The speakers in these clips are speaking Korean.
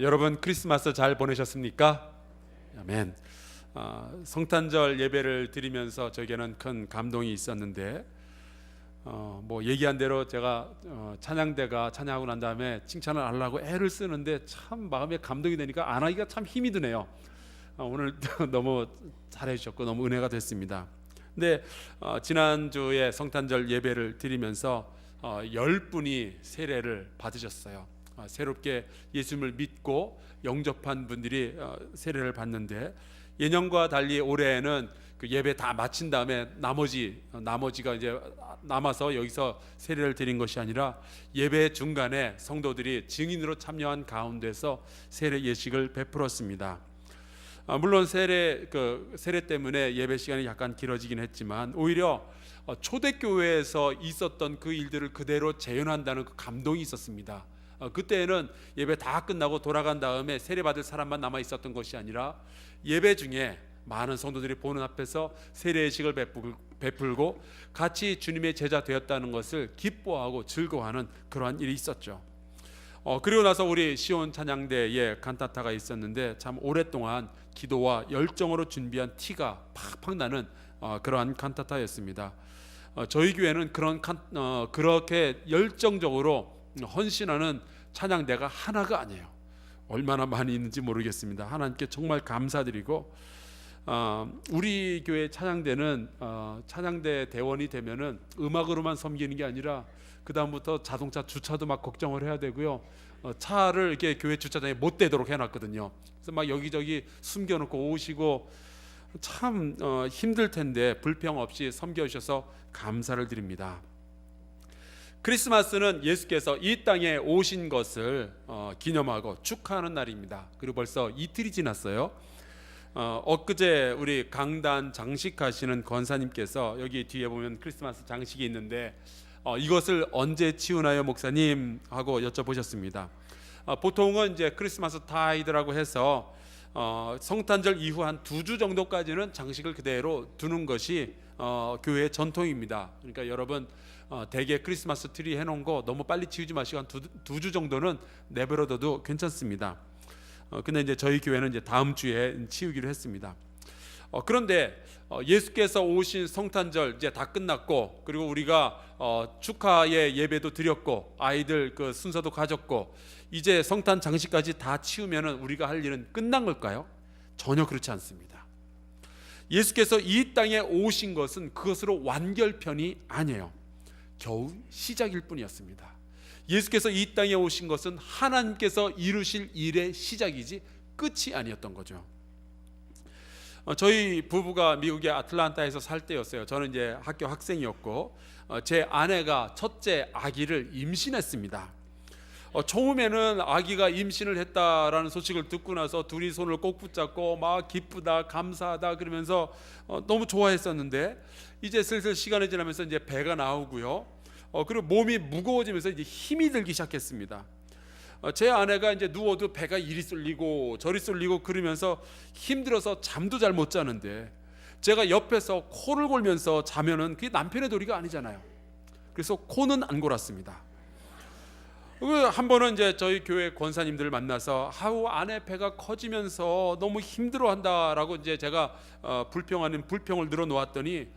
여러분 크리스마스 잘 보내셨습니까? 아멘. 성탄절 예배를 드리면서 저에게는 큰 감동이 있었는데 얘기한 대로 제가 찬양대가 찬양하고 난 다음에 칭찬을 하려고 애를 쓰는데 참 마음에 감동이 되니까 안 하기가 참 힘이 드네요. 오늘 너무 잘해 주셨고 너무 은혜가 됐습니다. 근데 지난주에 성탄절 예배를 드리면서 10분이 세례를 받으셨어요. 새롭게 예수님을 믿고 영접한 분들이 세례를 받는데, 예년과 달리 올해는 그 예배 다 마친 다음에 나머지가 이제 남아서 여기서 세례를 드린 것이 아니라 예배 중간에 성도들이 증인으로 참여한 가운데서 세례 예식을 베풀었습니다. 물론 세례 때문에 예배 시간이 약간 길어지긴 했지만 오히려 초대교회에서 있었던 그 일들을 그대로 재현한다는 그 감동이 있었습니다. 그때는 예배 다 끝나고 돌아간 다음에 세례받을 사람만 남아 있었던 것이 아니라 예배 중에 많은 성도들이 보는 앞에서 세례의식을 베풀고 같이 주님의 제자 되었다는 것을 기뻐하고 즐거워하는 그러한 일이 있었죠. 그리고 나서 우리 시온 찬양대에 칸타타가 있었는데 참 오랫동안 기도와 열정으로 준비한 티가 팍팍 나는 그러한 칸타타였습니다. 저희 교회는 그렇게 열정적으로 헌신하는 찬양대가 하나가 아니에요. 얼마나 많이 있는지 모르겠습니다. 하나님께 정말 감사드리고, 우리 교회 찬양대는 찬양대 대원이 되면은 음악으로만 섬기는 게 아니라 그 다음부터 자동차 주차도 막 걱정을 해야 되고요. 차를 이렇게 교회 주차장에 못 대도록 해놨거든요. 그래서 막 여기저기 숨겨놓고 오시고 참 힘들 텐데 불평 없이 섬겨주셔서 감사를 드립니다. 크리스마스는 예수께서 이 땅에 오신 것을 기념하고 축하하는 날입니다. 그리고 벌써 이틀이 지났어요. 엊그제 우리 강단 장식하시는 권사님께서 여기 뒤에 보면 크리스마스 장식이 있는데 이것을 언제 치우나요 목사님? 하고 여쭤보셨습니다. 보통은 이제 크리스마스 타이드라고 해서 성탄절 이후 한 2주 정도까지는 장식을 그대로 두는 것이 교회의 전통입니다. 그러니까 여러분 대개 크리스마스 트리 해놓은 거 너무 빨리 치우지 마시고 한 2주 정도는 내버려둬도 괜찮습니다. 근데 이제 저희 교회는 이제 다음 주에 치우기로 했습니다. 그런데 예수께서 오신 성탄절 이제 다 끝났고, 그리고 우리가 축하의 예배도 드렸고 아이들 그 순서도 가졌고 이제 성탄 장식까지 다 치우면은 우리가 할 일은 끝난 걸까요? 전혀 그렇지 않습니다. 예수께서 이 땅에 오신 것은 그것으로 완결편이 아니에요. 겨우 시작일 뿐이었습니다. 예수께서 이 땅에 오신 것은 하나님께서 이루실 일의 시작이지 끝이 아니었던 거죠. 저희 부부가 미국의 아틀란타에서 살 때였어요. 저는 이제 학교 학생이었고 제 아내가 첫째 아기를 임신했습니다. 처음에는 아기가 임신을 했다라는 소식을 듣고 나서 둘이 손을 꼭 붙잡고 막 기쁘다 감사하다 그러면서 너무 좋아했었는데, 이제 슬슬 시간이 지나면서 이제 배가 나오고요. 그리고 몸이 무거워지면서 이제 힘이 들기 시작했습니다. 제 아내가 이제 누워도 배가 이리 쏠리고 저리 쏠리고 그러면서 힘들어서 잠도 잘 못 자는데, 제가 옆에서 코를 골면서 자면은 그게 남편의 도리가 아니잖아요. 그래서 코는 안 골았습니다. 한 번은 이제 저희 교회 권사님들을 만나서 아내 배가 커지면서 너무 힘들어한다라고 이제 제가 불평을 늘어놓았더니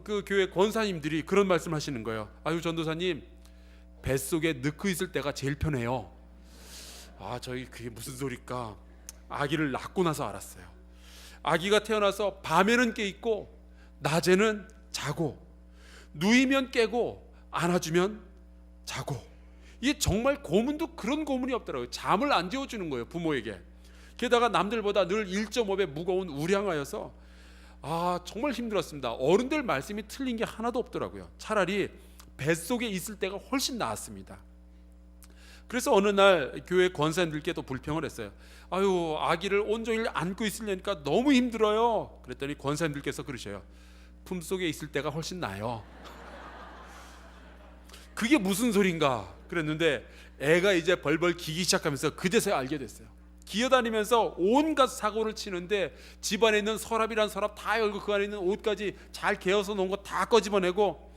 그 교회 권사님들이 그런 말씀하시는 거예요. 전도사님, 뱃속에 넣고 있을 때가 제일 편해요. 저희 그게 무슨 소리까? 아기를 낳고 나서 알았어요. 아기가 태어나서 밤에는 깨 있고 낮에는 자고, 누이면 깨고 안아주면 자고. 이게 정말 고문도 그런 고문이 없더라고요. 잠을 안 재워주는 거예요, 부모에게. 게다가 남들보다 늘 1.5배 무거운 우량하여서 정말 힘들었습니다. 어른들 말씀이 틀린 게 하나도 없더라고요. 차라리 뱃속에 있을 때가 훨씬 나았습니다. 그래서 어느 날 교회 권사님들께도 불평을 했어요. 아기를 온종일 안고 있으려니까 너무 힘들어요. 그랬더니 권사님들께서 그러셔요. 품속에 있을 때가 훨씬 나아요. 그게 무슨 소린가 그랬는데, 애가 이제 벌벌 기기 시작하면서 그제서야 알게 됐어요. 기어다니면서 온갖 사고를 치는데 집안에 있는 서랍이란 서랍 다 열고 그 안에 있는 옷까지 잘 개어서 놓은 거 다 꺼집어내고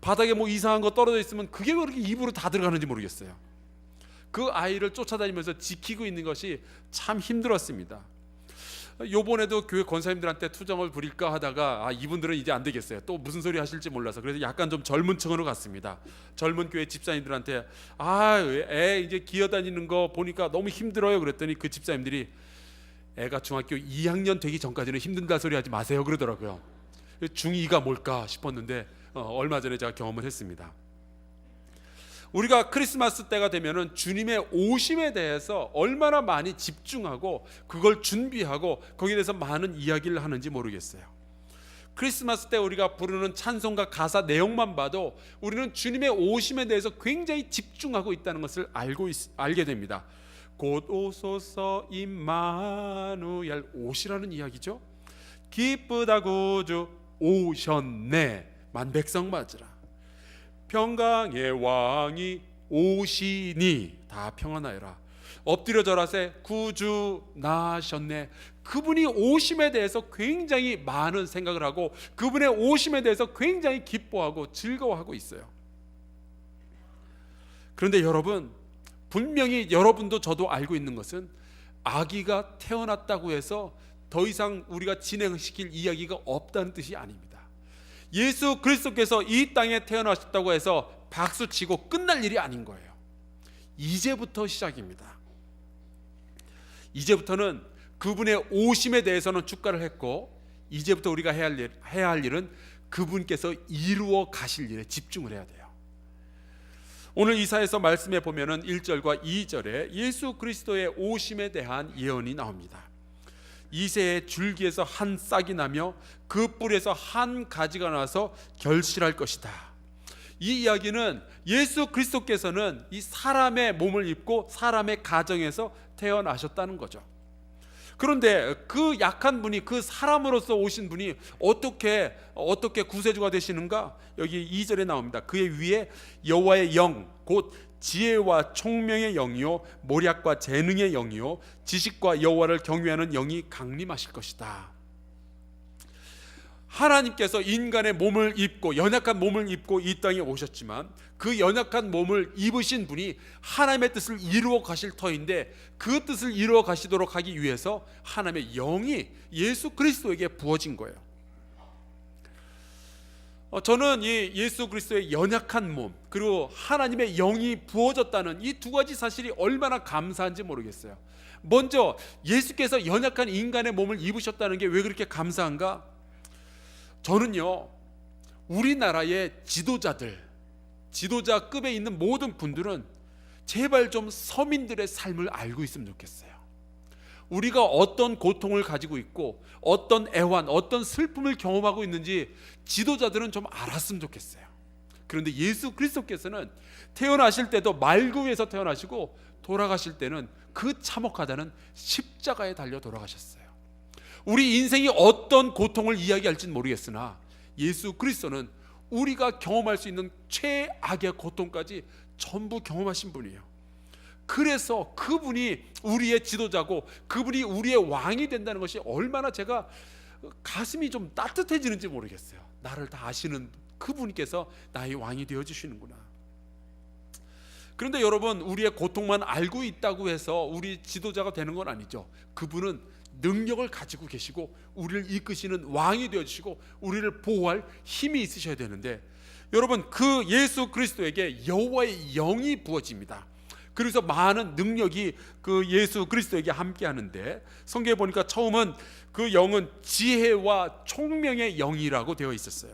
바닥에 뭐 이상한 거 떨어져 있으면 그게 왜 그렇게 입으로 다 들어가는지 모르겠어요. 그 아이를 쫓아다니면서 지키고 있는 것이 참 힘들었습니다. 요번에도 교회 권사님들한테 투정을 부릴까 하다가 이분들은 이제 안 되겠어요. 또 무슨 소리 하실지 몰라서 그래서 약간 좀 젊은 층으로 갔습니다. 젊은 교회 집사님들한테 애 이제 기어다니는 거 보니까 너무 힘들어요 그랬더니 그 집사님들이 애가 중학교 2학년 되기 전까지는 힘든다 소리 하지 마세요 그러더라고요. 중2가 뭘까 싶었는데 얼마 전에 제가 경험을 했습니다. 우리가 크리스마스 때가 되면은 주님의 오심에 대해서 얼마나 많이 집중하고 그걸 준비하고 거기에 대해서 많은 이야기를 하는지 모르겠어요. 크리스마스 때 우리가 부르는 찬송가 가사 내용만 봐도 우리는 주님의 오심에 대해서 굉장히 집중하고 있다는 것을 알게 됩니다. 곧 오소서 임마누엘, 오시라는 이야기죠. 기쁘다 구주 오셨네, 만백성 맞으라. 평강의 왕이 오시니 다 평안하여라. 엎드려 절하세 구주 나셨네. 그분이 오심에 대해서 굉장히 많은 생각을 하고 그분의 오심에 대해서 굉장히 기뻐하고 즐거워하고 있어요. 그런데 여러분, 분명히 여러분도 저도 알고 있는 것은 아기가 태어났다고 해서 더 이상 우리가 진행시킬 이야기가 없다는 뜻이 아닙니다. 예수 그리스도께서 이 땅에 태어나셨다고 해서 박수치고 끝날 일이 아닌 거예요. 이제부터 시작입니다. 이제부터는 그분의 오심에 대해서는 축가를 했고 이제부터 우리가 해야 할 일은 그분께서 이루어 가실 일에 집중을 해야 돼요. 오늘 이사야서 말씀에 보면은 1절과 2절에 예수 그리스도의 오심에 대한 예언이 나옵니다. 이새의 줄기에서 한 싹이 나며 그 뿔에서 한 가지가 나서 결실할 것이다. 이 이야기는 예수 그리스도께서는 이 사람의 몸을 입고 사람의 가정에서 태어나셨다는 거죠. 그런데 그 약한 분이, 그 사람으로서 오신 분이 어떻게 구세주가 되시는가? 여기 2절에 나옵니다. 그의 위에 여호와의 영, 곧 지혜와 총명의 영이요 모략과 재능의 영이요 지식과 여호와를 경외하는 영이 강림하실 것이다. 하나님께서 인간의 몸을 입고, 연약한 몸을 입고 이 땅에 오셨지만 그 연약한 몸을 입으신 분이 하나님의 뜻을 이루어 가실 터인데 그 뜻을 이루어 가시도록 하기 위해서 하나님의 영이 예수 그리스도에게 부어진 거예요. 저는 이 예수 그리스도의 연약한 몸 그리고 하나님의 영이 부어졌다는 이 두 가지 사실이 얼마나 감사한지 모르겠어요. 먼저 예수께서 연약한 인간의 몸을 입으셨다는 게 왜 그렇게 감사한가? 저는요, 우리나라의 지도자급에 있는 모든 분들은 제발 좀 서민들의 삶을 알고 있으면 좋겠어요. 우리가 어떤 고통을 가지고 있고 어떤 애환, 어떤 슬픔을 경험하고 있는지 지도자들은 좀 알았으면 좋겠어요. 그런데 예수 그리스도께서는 태어나실 때도 말구에서 태어나시고 돌아가실 때는 그 참혹하다는 십자가에 달려 돌아가셨어요. 우리 인생이 어떤 고통을 이야기할지는 모르겠으나 예수 그리스도는 우리가 경험할 수 있는 최악의 고통까지 전부 경험하신 분이에요. 그래서 그분이 우리의 지도자고 그분이 우리의 왕이 된다는 것이 얼마나 제가 가슴이 좀 따뜻해지는지 모르겠어요. 나를 다 아시는 그분께서 나의 왕이 되어주시는구나. 그런데 여러분, 우리의 고통만 알고 있다고 해서 우리 지도자가 되는 건 아니죠. 그분은 능력을 가지고 계시고 우리를 이끄시는 왕이 되어주시고 우리를 보호할 힘이 있으셔야 되는데, 여러분, 그 예수 그리스도에게 여호와의 영이 부어집니다. 그래서 많은 능력이 그 예수 그리스도에게 함께 하는데, 성경에 보니까 처음은 그 영은 지혜와 총명의 영이라고 되어 있었어요.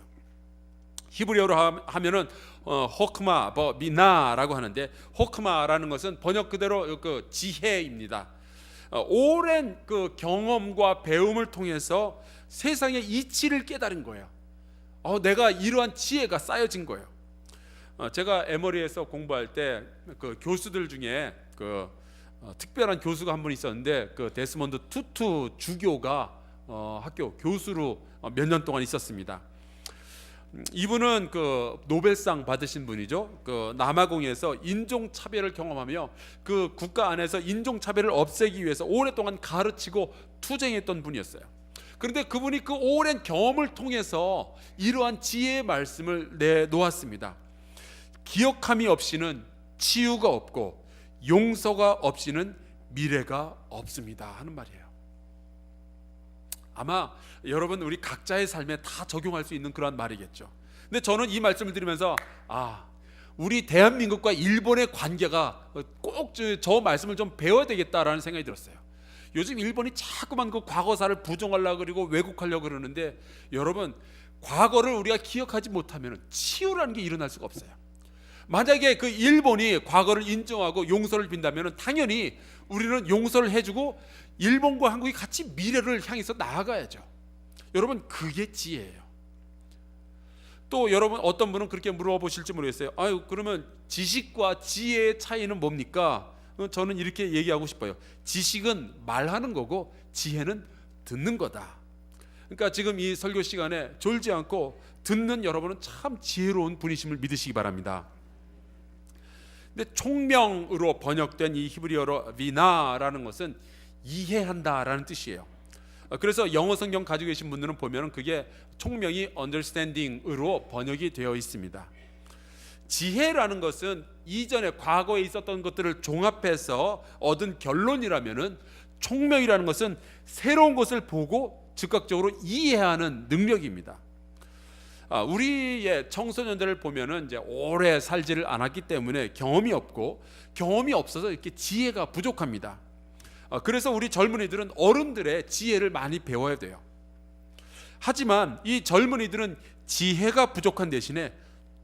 히브리어로 하면은 호크마 미나라고 하는데, 호크마라는 것은 번역 그대로 그 지혜입니다. 오랜 그 경험과 배움을 통해서 세상의 이치를 깨달은 거예요. 내가 이러한 지혜가 쌓여진 거예요. 제가 에머리에서 공부할 때 그 교수들 중에 그 특별한 교수가 한 분 있었는데, 그 데스몬드 투투 주교가 학교 교수로 몇 년 동안 있었습니다. 이분은 그 노벨상 받으신 분이죠. 그 남아공에서 인종차별을 경험하며 그 국가 안에서 인종차별을 없애기 위해서 오랫동안 가르치고 투쟁했던 분이었어요. 그런데 그분이 그 오랜 경험을 통해서 이러한 지혜의 말씀을 내놓았습니다. 기억함이 없이는 치유가 없고 용서가 없이는 미래가 없습니다 하는 말이에요. 아마 여러분 우리 각자의 삶에 다 적용할 수 있는 그런 말이겠죠. 근데 저는 이 말씀을 들으면서 우리 대한민국과 일본의 관계가 꼭 저 말씀을 좀 배워야 되겠다라는 생각이 들었어요. 요즘 일본이 자꾸만 그 과거사를 부정하려고 그러고 왜곡하려고 그러는데, 여러분 과거를 우리가 기억하지 못하면 치유라는 게 일어날 수가 없어요. 만약에 그 일본이 과거를 인정하고 용서를 빈다면 당연히 우리는 용서를 해주고 일본과 한국이 같이 미래를 향해서 나아가야죠. 여러분 그게 지혜예요. 또 여러분 어떤 분은 그렇게 물어보실지 모르겠어요. 그러면 지식과 지혜의 차이는 뭡니까? 저는 이렇게 얘기하고 싶어요. 지식은 말하는 거고 지혜는 듣는 거다. 그러니까 지금 이 설교 시간에 졸지 않고 듣는 여러분은 참 지혜로운 분이심을 믿으시기 바랍니다. 근데 총명으로 번역된 이 히브리어로 비나라는 것은 이해한다라는 뜻이에요. 그래서 영어 성경 가지고 계신 분들은 보면 그게 총명이 understanding으로 번역이 되어 있습니다. 지혜라는 것은 이전에 과거에 있었던 것들을 종합해서 얻은 결론이라면은, 총명이라는 것은 새로운 것을 보고 즉각적으로 이해하는 능력입니다. 우리의 청소년들을 보면은 이제 오래 살지를 않았기 때문에 경험이 없고, 경험이 없어서 이렇게 지혜가 부족합니다. 그래서 우리 젊은이들은 어른들의 지혜를 많이 배워야 돼요. 하지만 이 젊은이들은 지혜가 부족한 대신에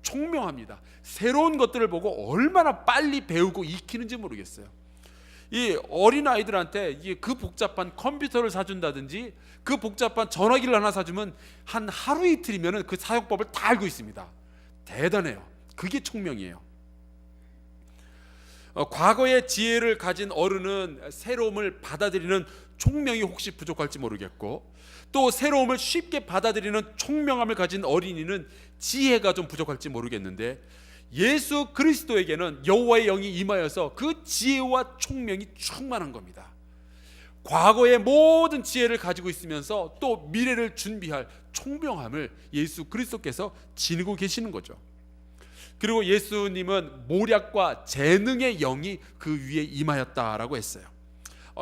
총명합니다. 새로운 것들을 보고 얼마나 빨리 배우고 익히는지 모르겠어요. 이 어린아이들한테 그 복잡한 컴퓨터를 사준다든지 그 복잡한 전화기를 하나 사주면 한 하루 이틀이면 그 사용법을 다 알고 있습니다. 대단해요. 그게 총명이에요. 과거의 지혜를 가진 어른은 새로움을 받아들이는 총명이 혹시 부족할지 모르겠고, 또 새로움을 쉽게 받아들이는 총명함을 가진 어린이는 지혜가 좀 부족할지 모르겠는데, 예수 그리스도에게는 여호와의 영이 임하여서 그 지혜와 총명이 충만한 겁니다. 과거의 모든 지혜를 가지고 있으면서 또 미래를 준비할 총명함을 예수 그리스도께서 지니고 계시는 거죠. 그리고 예수님은 모략과 재능의 영이 그 위에 임하였다라고 했어요.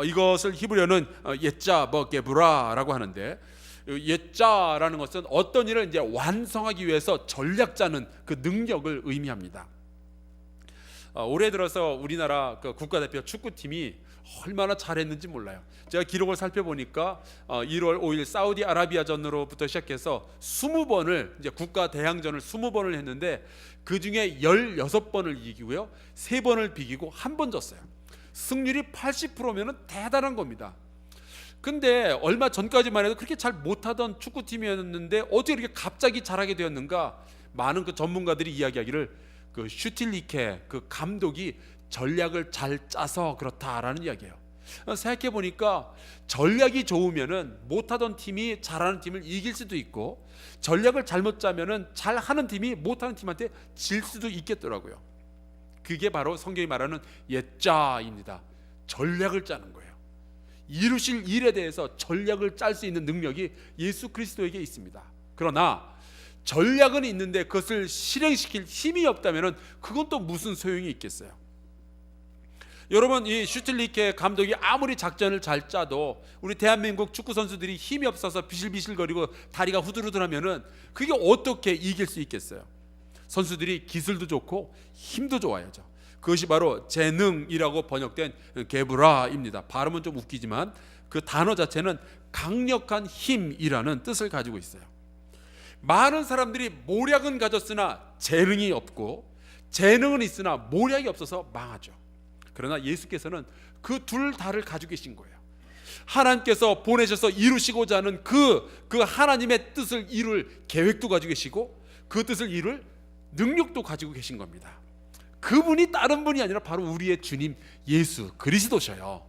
이것을 히브리어는 예자 게브라라고 하는데, 예자라는 것은 어떤 일을 이제 완성하기 위해서 전략 짜는 그 능력을 의미합니다. 올해 들어서 우리나라 그 국가대표 축구팀이 얼마나 잘했는지 몰라요. 제가 기록을 살펴보니까 1월 5일 사우디아라비아전으로부터 시작해서 20번을 이제 국가 대항전을 20번을 했는데, 그 중에 16번을 이기고요, 3번을 비기고 1번 졌어요. 승률이 80%면은 대단한 겁니다. 근데 얼마 전까지만 해도 그렇게 잘 못하던 축구팀이었는데 어떻게 이렇게 갑자기 잘하게 되었는가? 많은 그 전문가들이 이야기하기를 그 슈틸리케 그 감독이 전략을 잘 짜서 그렇다라는 이야기예요. 생각해 보니까 전략이 좋으면은 못하던 팀이 잘하는 팀을 이길 수도 있고, 전략을 잘못 짜면은 잘하는 팀이 못하는 팀한테 질 수도 있겠더라고요. 그게 바로 성경이 말하는 예자입니다. 전략을 짜는 거예요. 이루실 일에 대해서 전략을 짤 수 있는 능력이 예수 그리스도에게 있습니다. 그러나 전략은 있는데 그것을 실행시킬 힘이 없다면 그건 또 무슨 소용이 있겠어요? 여러분, 이 슈틸리케 감독이 아무리 작전을 잘 짜도 우리 대한민국 축구 선수들이 힘이 없어서 비실비실거리고 다리가 후들후들하면은 그게 어떻게 이길 수 있겠어요? 선수들이 기술도 좋고 힘도 좋아야죠. 그것이 바로 재능이라고 번역된 게브라입니다. 발음은 좀 웃기지만 그 단어 자체는 강력한 힘이라는 뜻을 가지고 있어요. 많은 사람들이 모략은 가졌으나 재능이 없고, 재능은 있으나 모략이 없어서 망하죠. 그러나 예수께서는 그 둘 다를 가지고 계신 거예요. 하나님께서 보내셔서 이루시고자 하는 그 하나님의 뜻을 이룰 계획도 가지고 계시고, 그 뜻을 이룰 능력도 가지고 계신 겁니다. 그분이 다른 분이 아니라 바로 우리의 주님 예수 그리스도셔요.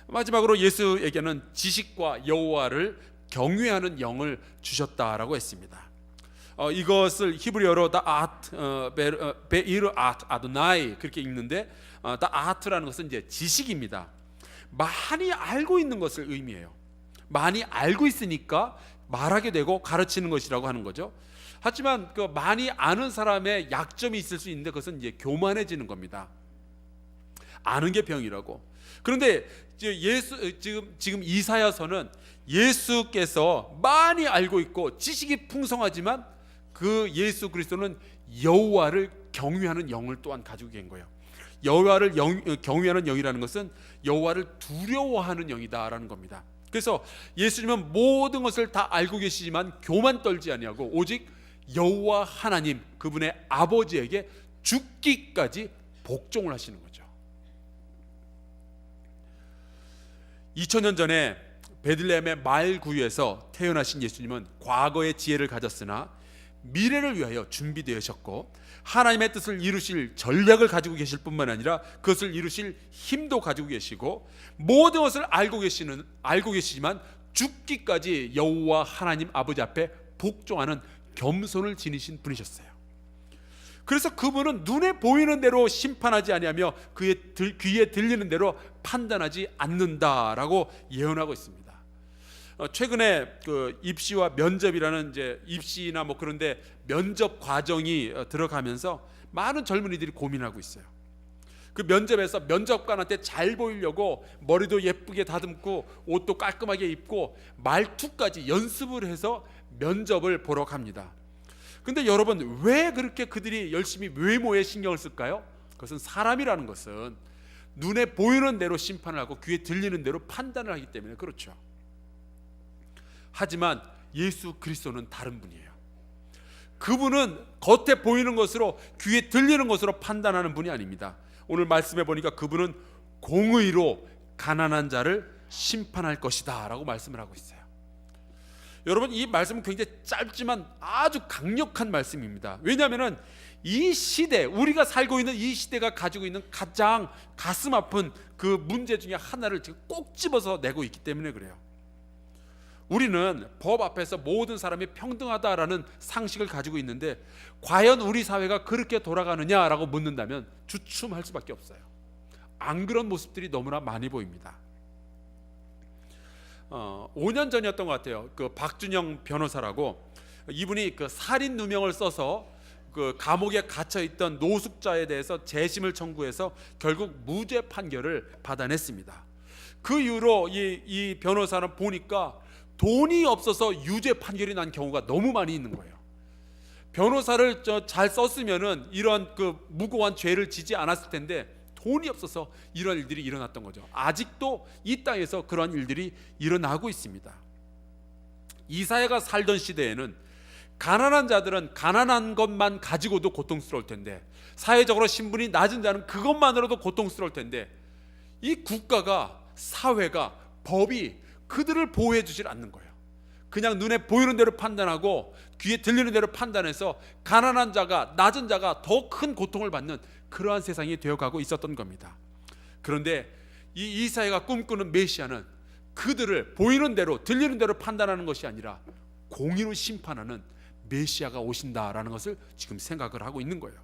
마지막으로 예수에게는 지식과 여호와를 경외하는 영을 주셨다라고 했습니다. 이것을 히브리어로 베이르 아도나이 그렇게 읽는데, 아트라는 것은 이제 지식입니다. 많이 알고 있는 것을 의미해요. 많이 알고 있으니까 말하게 되고 가르치는 것이라고 하는 거죠. 하지만 그 많이 아는 사람의 약점이 있을 수 있는데 그것은 이제 교만해지는 겁니다. 아는 게 병이라고. 그런데 지금 이사야서는 예수께서 많이 알고 있고 지식이 풍성하지만 그 예수 그리스도는 여호와를 경외하는 영을 또한 가지고 계신 거예요. 여호와를 경외하는 영이라는 것은 여호와를 두려워하는 영이다라는 겁니다. 그래서 예수님은 모든 것을 다 알고 계시지만 교만 떨지 아니하고 오직 여호와 하나님 그분의 아버지에게 죽기까지 복종을 하시는 거죠. 2000년 전에 베들레헴의 말구유에서 태어나신 예수님은 과거의 지혜를 가졌으나 미래를 위하여 준비되셨고 하나님의 뜻을 이루실 전략을 가지고 계실 뿐만 아니라 그것을 이루실 힘도 가지고 계시고 모든 것을 알고 계시지만 죽기까지 여호와 하나님 아버지 앞에 복종하는 겸손을 지니신 분이셨어요. 그래서 그분은 눈에 보이는 대로 심판하지 아니하며 그의 귀에 들리는 대로 판단하지 않는다라고 예언하고 있습니다. 최근에 그 입시와 면접이라는 이제 입시나 뭐 그런데 면접 과정이 들어가면서 많은 젊은이들이 고민하고 있어요. 그 면접에서 면접관한테 잘 보이려고 머리도 예쁘게 다듬고 옷도 깔끔하게 입고 말투까지 연습을 해서 면접을 보러 갑니다. 근데 여러분 왜 그렇게 그들이 열심히 외모에 신경을 쓸까요? 그것은 사람이라는 것은 눈에 보이는 대로 심판을 하고 귀에 들리는 대로 판단을 하기 때문에 그렇죠. 하지만 예수 그리스도는 다른 분이에요. 그분은 겉에 보이는 것으로 귀에 들리는 것으로 판단하는 분이 아닙니다. 오늘 말씀해 보니까 그분은 공의로 가난한 자를 심판할 것이다 라고 말씀을 하고 있어요. 여러분 이 말씀은 굉장히 짧지만 아주 강력한 말씀입니다. 왜냐하면 이 시대, 우리가 살고 있는 이 시대가 가지고 있는 가장 가슴 아픈 그 문제 중에 하나를 지금 꼭 집어서 내고 있기 때문에 그래요. 우리는 법 앞에서 모든 사람이 평등하다라는 상식을 가지고 있는데 과연 우리 사회가 그렇게 돌아가느냐라고 묻는다면 주춤할 수밖에 없어요. 안 그런 모습들이 너무나 많이 보입니다. 5년 전이었던 것 같아요. 그 박준영 변호사라고 이분이 그 살인 누명을 써서 그 감옥에 갇혀 있던 노숙자에 대해서 재심을 청구해서 결국 무죄 판결을 받아냈습니다. 그 이후로 이 변호사는 보니까 돈이 없어서 유죄 판결이 난 경우가 너무 많이 있는 거예요. 변호사를 잘 썼으면은 이런 그 무고한 죄를 지지 않았을 텐데 돈이 없어서 이런 일들이 일어났던 거죠. 아직도 이 땅에서 그런 일들이 일어나고 있습니다. 이사야가 살던 시대에는 가난한 자들은 가난한 것만 가지고도 고통스러울 텐데 사회적으로 신분이 낮은 자는 그것만으로도 고통스러울 텐데 이 국가가, 사회가, 법이 그들을 보호해 주질 않는 거예요. 그냥 눈에 보이는 대로 판단하고 귀에 들리는 대로 판단해서 가난한 자가, 낮은 자가 더 큰 고통을 받는 그러한 세상이 되어가고 있었던 겁니다. 그런데 이 이사야가 꿈꾸는 메시아는 그들을 보이는 대로 들리는 대로 판단하는 것이 아니라 공의로 심판하는 메시아가 오신다라는 것을 지금 생각을 하고 있는 거예요.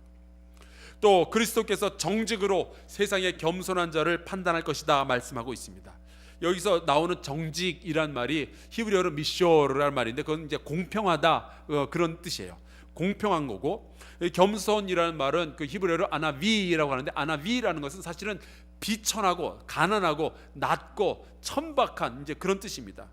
또 그리스도께서 정직으로 세상의 겸손한 자를 판단할 것이다 말씀하고 있습니다. 여기서 나오는 정직이란 말이 히브리어로 미쇼르라는 말인데 그건 이제 공평하다 그런 뜻이에요. 공평한 거고 겸손이라는 말은 그 히브리어로 아나비라고 하는데 아나비라는 것은 사실은 비천하고 가난하고 낮고 천박한 이제 그런 뜻입니다.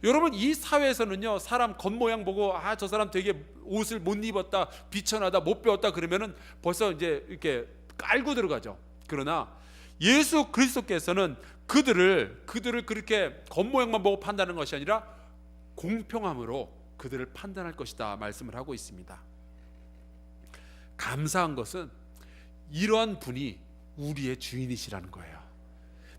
여러분 이 사회에서는요 사람 겉모양 보고 저 사람 되게 옷을 못 입었다, 비천하다, 못 배웠다 그러면은 벌써 이제 이렇게 깔고 들어가죠. 그러나 예수 그리스도께서는 그들을 그렇게 겉모양만 보고 판단하는 것이 아니라 공평함으로 그들을 판단할 것이다 말씀을 하고 있습니다. 감사한 것은 이러한 분이 우리의 주인이시라는 거예요.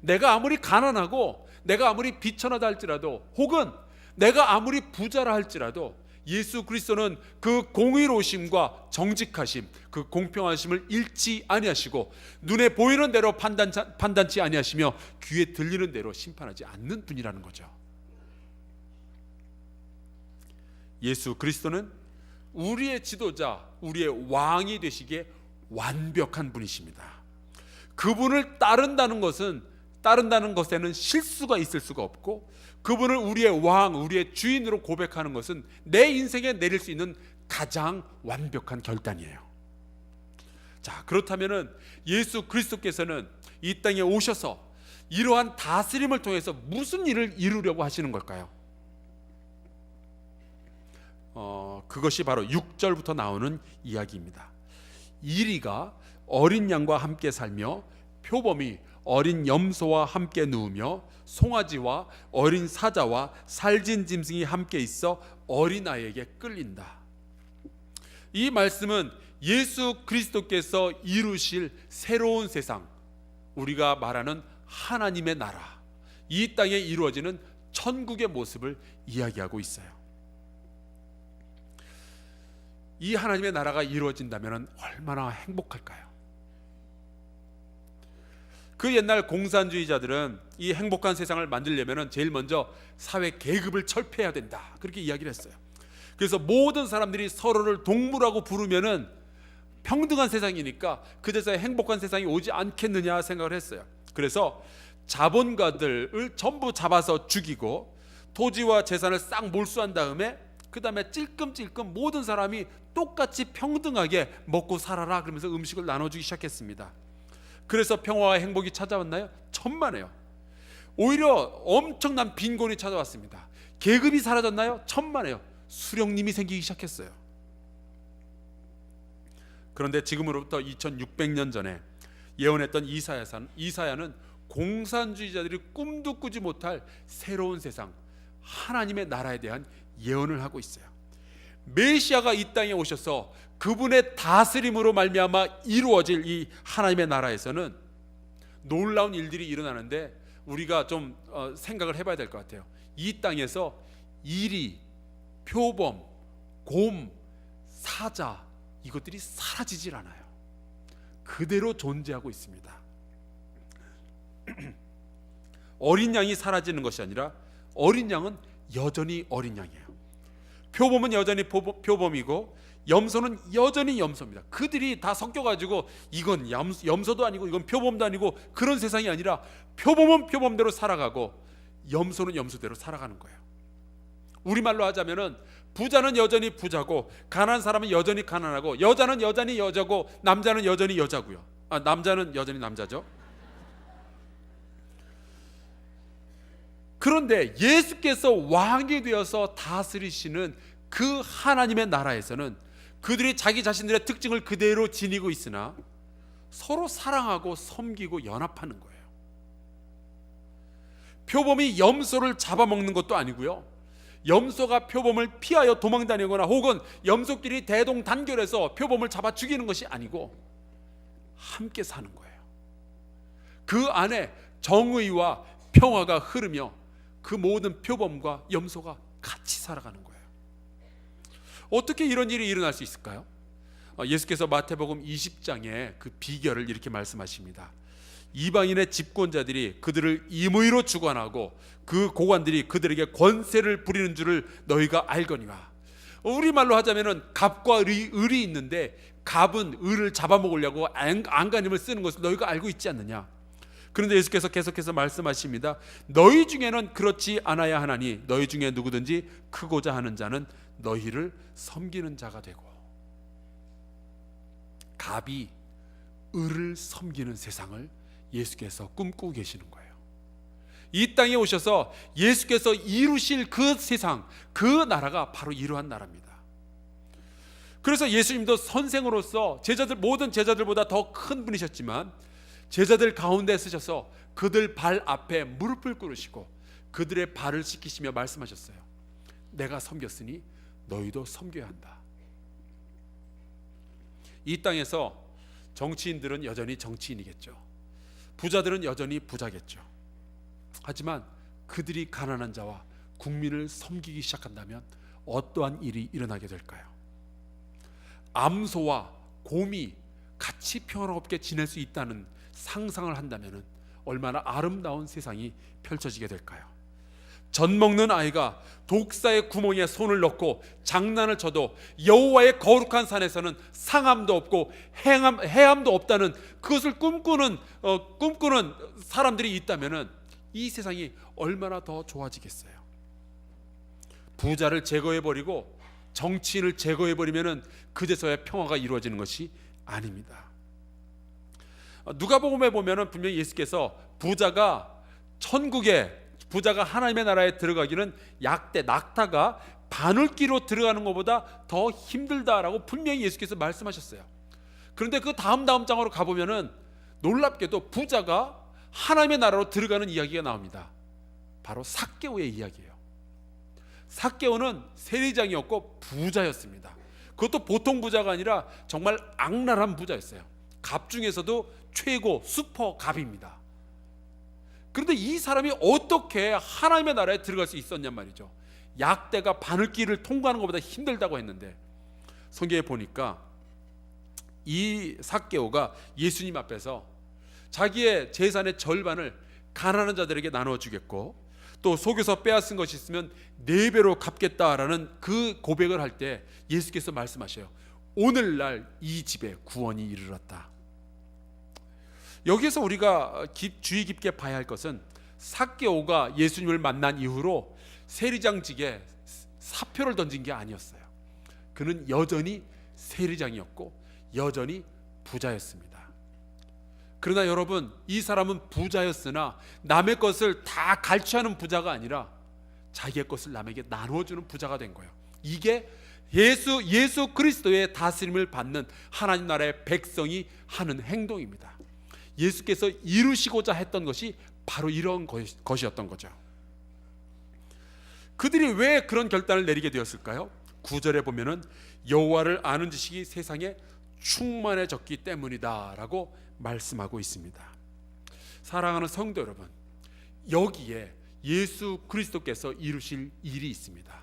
내가 아무리 가난하고 내가 아무리 비천하다 할지라도 혹은 내가 아무리 부자라 할지라도 예수 그리스도는 그 공의로우심과 정직하심, 그 공평하심을 잃지 아니하시고 눈에 보이는 대로 판단치 아니하시며 귀에 들리는 대로 심판하지 않는 분이라는 거죠. 예수 그리스도는 우리의 지도자, 우리의 왕이 되시기에 완벽한 분이십니다. 그분을 따른다는 것에는 실수가 있을 수가 없고 그분을 우리의 왕, 우리의 주인으로 고백하는 것은 내 인생에 내릴 수 있는 가장 완벽한 결단이에요. 자, 그렇다면은 예수 그리스도께서는 이 땅에 오셔서 이러한 다스림을 통해서 무슨 일을 이루려고 하시는 걸까요? 그것이 바로 6절부터 나오는 이야기입니다. 이리가 어린 양과 함께 살며 표범이 어린 염소와 함께 누우며 송아지와 어린 사자와 살진 짐승이 함께 있어 어린아이에게 끌린다. 이 말씀은 예수 그리스도께서 이루실 새로운 세상, 우리가 말하는 하나님의 나라, 이 땅에 이루어지는 천국의 모습을 이야기하고 있어요. 이 하나님의 나라가 이루어진다면 얼마나 행복할까요? 그 옛날 공산주의자들은 이 행복한 세상을 만들려면 제일 먼저 사회 계급을 철폐해야 된다, 그렇게 이야기를 했어요. 그래서 모든 사람들이 서로를 동물하고 부르면은 평등한 세상이니까 그제서야 행복한 세상이 오지 않겠느냐 생각을 했어요. 그래서 자본가들을 전부 잡아서 죽이고 토지와 재산을 싹 몰수한 다음에 그 다음에 찔끔찔끔 모든 사람이 똑같이 평등하게 먹고 살아라 그러면서 음식을 나눠주기 시작했습니다. 그래서 평화와 행복이 찾아왔나요? 천만에요. 오히려 엄청난 빈곤이 찾아왔습니다. 계급이 사라졌나요? 천만에요. 수령님이 생기기 시작했어요. 그런데 지금으로부터 2600년 전에 예언했던 이사야는 공산주의자들이 꿈도 꾸지 못할 새로운 세상, 하나님의 나라에 대한 예언을 하고 있어요. 메시아가 이 땅에 오셔서 그분의 다스림으로 말미암아 이루어질 이 하나님의 나라에서는 놀라운 일들이 일어나는데 우리가 좀 생각을 해봐야 될 것 같아요. 이 땅에서 이리, 표범, 곰, 사자, 이것들이 사라지질 않아요. 그대로 존재하고 있습니다. 어린 양이 사라지는 것이 아니라 어린 양은 여전히 어린 양이에요. 표범은 여전히 표범이고 염소는 여전히 염소입니다. 그들이 다 섞여가지고 이건 염소도 아니고 이건 표범도 아니고 그런 세상이 아니라 표범은 표범대로 살아가고 염소는 염소대로 살아가는 거예요. 우리말로 하자면은 부자는 여전히 부자고 가난한 사람은 여전히 가난하고 여자는 여전히 여자고 남자는 여전히 여자고요. 남자는 여전히 남자죠. 그런데 예수께서 왕이 되어서 다스리시는 그 하나님의 나라에서는 그들이 자기 자신들의 특징을 그대로 지니고 있으나 서로 사랑하고 섬기고 연합하는 거예요. 표범이 염소를 잡아먹는 것도 아니고요, 염소가 표범을 피하여 도망다니거나 혹은 염소끼리 대동단결해서 표범을 잡아 죽이는 것이 아니고 함께 사는 거예요. 그 안에 정의와 평화가 흐르며 그 모든 표범과 염소가 같이 살아가는 거예요. 어떻게 이런 일이 일어날 수 있을까요? 예수께서 마태복음 20장에 그 비결을 이렇게 말씀하십니다. 이방인의 집권자들이 그들을 임의로 주관하고 그 고관들이 그들에게 권세를 부리는 줄을 너희가 알거니와. 우리말로 하자면은 갑과 을이 있는데 갑은 을을 잡아먹으려고 안간힘을 쓰는 것을 너희가 알고 있지 않느냐. 그런데 예수께서 계속해서 말씀하십니다. 너희 중에는 그렇지 않아야 하나니 너희 중에 누구든지 크고자 하는 자는 너희를 섬기는 자가 되고. 갑이 을을 섬기는 세상을 예수께서 꿈꾸고 계시는 거예요. 이 땅에 오셔서 예수께서 이루실 그 세상, 그 나라가 바로 이러한 나라입니다. 그래서 예수님도 선생으로서 모든 제자들보다 더 큰 분이셨지만 제자들 가운데 쓰셔서 그들 발 앞에 무릎을 꿇으시고 그들의 발을 씻기시며 말씀하셨어요. 내가 섬겼으니 너희도 섬겨야 한다. 이 땅에서 정치인들은 여전히 정치인이겠죠. 부자들은 여전히 부자겠죠. 하지만 그들이 가난한 자와 국민을 섬기기 시작한다면 어떠한 일이 일어나게 될까요? 암소와 곰이 같이 평화롭게 지낼 수 있다는 상상을 한다면 얼마나 아름다운 세상이 펼쳐지게 될까요? 젖 먹는 아이가 독사의 구멍에 손을 넣고 장난을 쳐도 여호와의 거룩한 산에서는 상함도 없고 해함도 없다는 그것을 꿈꾸는 사람들이 있다면 이 세상이 얼마나 더 좋아지겠어요? 부자를 제거해버리고 정치인을 제거해버리면 그제서야 평화가 이루어지는 것이 아닙니다. 누가복음에 보면은 분명히 예수께서 부자가 하나님의 나라에 들어가기는 약대 낙타가 바늘기로 들어가는 것보다 더 힘들다라고 분명히 예수께서 말씀하셨어요. 그런데 그 다음 장으로 가보면은 놀랍게도 부자가 하나님의 나라로 들어가는 이야기가 나옵니다. 바로 삭개오의 이야기예요. 삭개오는 세리장이었고 부자였습니다. 그것도 보통 부자가 아니라 정말 악랄한 부자였어요. 갑 중에서도 최고 슈퍼 갑입니다. 그런데 이 사람이 어떻게 하나님의 나라에 들어갈 수 있었냔 말이죠. 약대가 바늘길을 통과하는 것보다 힘들다고 했는데, 성경에 보니까 이 삭개오가 예수님 앞에서 자기의 재산의 절반을 가난한 자들에게 나눠주겠고, 또 속여서 빼앗은 것이 있으면 4배로 갚겠다라는 그 고백을 할 때 예수께서 말씀하셔요. 오늘날 이 집에 구원이 이르렀다. 여기서 우리가 주의 깊게 봐야 할 것은, 삭개오가 예수님을 만난 이후로 세리장직에 사표를 던진 게 아니었어요. 그는 여전히 세리장이었고 여전히 부자였습니다. 그러나 여러분, 이 사람은 부자였으나 남의 것을 다 갈취하는 부자가 아니라 자기의 것을 남에게 나누어주는 부자가 된 거예요. 이게 예수 그리스도의 다스림을 받는 하나님 나라의 백성이 하는 행동입니다. 예수께서 이루시고자 했던 것이 바로 이런 것이었던 거죠. 그들이 왜 그런 결단을 내리게 되었을까요? 9절에 보면은 여호와를 아는 지식이 세상에 충만해졌기 때문이다 라고 말씀하고 있습니다. 사랑하는 성도 여러분, 여기에 예수 그리스도께서 이루실 일이 있습니다.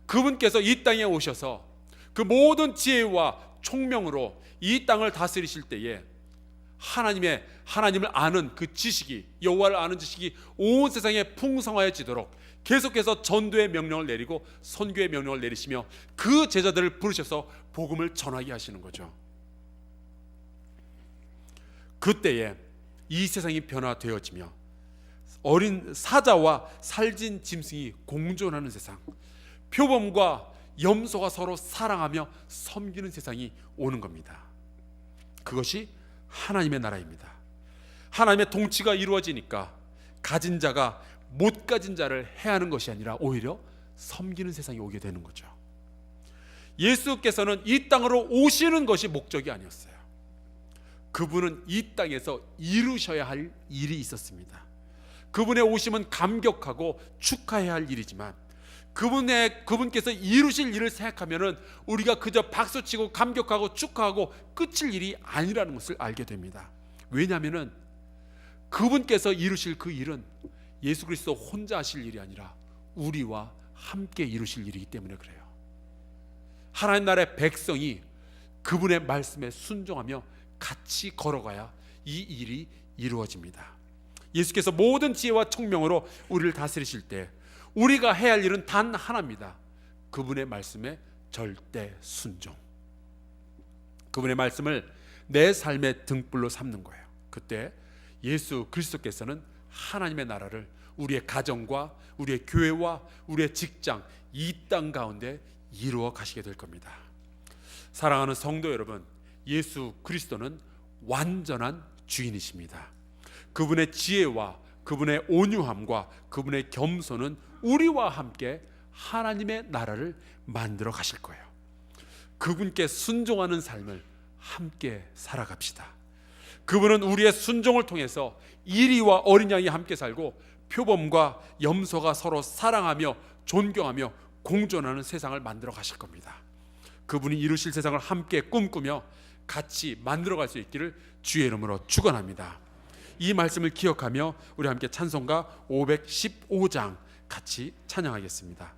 그분께서 이 땅에 오셔서 그 모든 지혜와 총명으로 이 땅을 다스리실 때에 하나님을 아는 그 지식이, 여호와를 아는 지식이 온 세상에 풍성하여지도록 계속해서 전도의 명령을 내리고 선교의 명령을 내리시며 그 제자들을 부르셔서 복음을 전하게 하시는 거죠. 그때에 이 세상이 변화되어지며 어린 사자와 살진 짐승이 공존하는 세상, 표범과 염소가 서로 사랑하며 섬기는 세상이 오는 겁니다. 그것이 하나님의 나라입니다. 하나님의 통치가 이루어지니까 가진 자가 못 가진 자를 해하는 것이 아니라 오히려 섬기는 세상이 오게 되는 거죠. 예수께서는 이 땅으로 오시는 것이 목적이 아니었어요. 그분은 이 땅에서 이루셔야 할 일이 있었습니다. 그분의 오심은 감격하고 축하해야 할 일이지만 그분께서 이루실 일을 생각하면은 우리가 그저 박수치고 감격하고 축하하고 끝일 일이 아니라는 것을 알게 됩니다. 왜냐하면은 그분께서 이루실 그 일은 예수 그리스도 혼자 하실 일이 아니라 우리와 함께 이루실 일이기 때문에 그래요. 하나님 나라의 백성이 그분의 말씀에 순종하며 같이 걸어가야 이 일이 이루어집니다. 예수께서 모든 지혜와 총명으로 우리를 다스리실 때 우리가 해야 할 일은 단 하나입니다. 그분의 말씀에 절대 순종. 그분의 말씀을 내 삶의 등불로 삼는 거예요. 그때 예수 그리스도께서는 하나님의 나라를 우리의 가정과 우리의 교회와 우리의 직장, 이 땅 가운데 이루어 가시게 될 겁니다. 사랑하는 성도 여러분, 예수 그리스도는 완전한 주인이십니다. 그분의 지혜와 그분의 온유함과 그분의 겸손은 우리와 함께 하나님의 나라를 만들어 가실 거예요. 그분께 순종하는 삶을 함께 살아갑시다. 그분은 우리의 순종을 통해서 이리와 어린 양이 함께 살고 표범과 염소가 서로 사랑하며 존경하며 공존하는 세상을 만들어 가실 겁니다. 그분이 이루실 세상을 함께 꿈꾸며 같이 만들어갈 수 있기를 주의 이름으로 축원합니다. 이 말씀을 기억하며 우리 함께 찬송가 515장 같이 찬양하겠습니다.